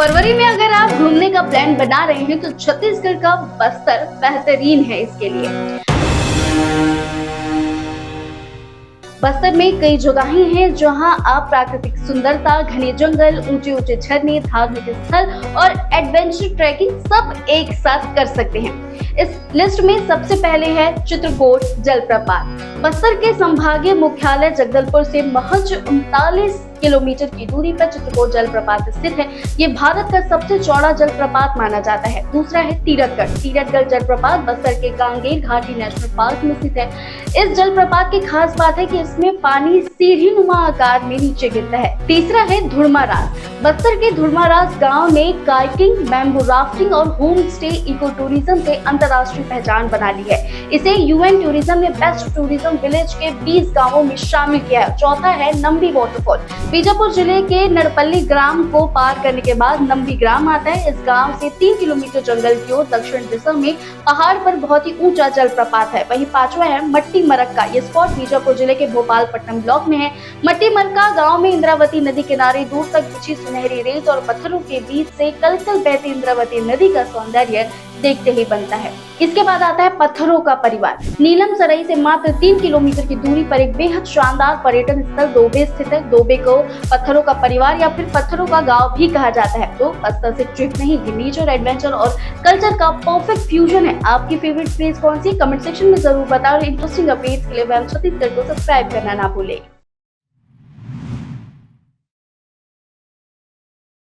फरवरी में अगर आप घूमने का प्लान बना रहे हैं तो छत्तीसगढ़ का बस्तर बेहतरीन है इसके लिए। बस्तर में कई जगहें हैं जहां आप प्राकृतिक सुंदरता, घने जंगल, ऊंचे ऊंचे झरने, धार्मिक स्थल और एडवेंचर ट्रैकिंग सब एक साथ कर सकते हैं। इस लिस्ट में सबसे पहले है चित्रकोट जलप्रपात। बस्तर के संभागीय मुख्यालय जगदलपुर से महज 39 किलोमीटर की दूरी पर चित्रकोट जलप्रपात स्थित है। ये भारत का सबसे चौड़ा जलप्रपात माना जाता है। दूसरा है तीरथगढ़ जलप्रपात बस्तर के कांगेर घाटी नेशनल पार्क में स्थित है। इस जलप्रपात की खास बात है कि इसमें पानी सीढ़ी नुमा आकार में नीचे गिरता है। तीसरा है धुड़मारास। बस्तर के धुड़मारास गांव ने काइकिंग, बैम्बू राफ्टिंग और होम स्टे इको टूरिज्म से अंतर्राष्ट्रीय पहचान बना ली है। इसे यूएन टूरिज्म ने बेस्ट टूरिज्म विलेज के 20 गांवों में शामिल किया है। चौथा है नंबी वाटरफॉल। बीजापुर जिले के नड़पल्ली ग्राम को पार करने के बाद नंबी ग्राम आता है। इस गांव से 3 किलोमीटर जंगल की ओर दक्षिण दिशा में पहाड़ पर बहुत ही ऊंचा जलप्रपात है। वहीं पांचवा है मट्टी मरक्का। ये स्पॉट बीजापुर जिले के भोपालपट्टनम ब्लॉक में है। मट्टी मरक्का गांव में इंद्रावती नदी किनारे दूर तक बिछी सुनहरी रेत और पत्थरों के बीच से कलकल बहती इंद्रावती नदी का सौंदर्य देखते ही बनता है। इसके बाद आता है पत्थरों का परिवार। नीलम सराई से मात्र 3 किलोमीटर की दूरी पर एक बेहद शानदार पर्यटन स्थल दोबे स्थित है। दोबे को पत्थरों का परिवार या फिर पत्थरों का गांव भी कहा जाता है। तो बस्तर से ट्रिप नहीं, ये नेचर, एडवेंचर और कल्चर का परफेक्ट फ्यूजन है। आपकी फेवरेट प्लेस कौन सी? कमेंट सेक्शन में जरूर बताओ। इंटरेस्टिंग अपडेट्स के लिए वैम छत्तीसगढ़ को सब्सक्राइब करना ना भूलें।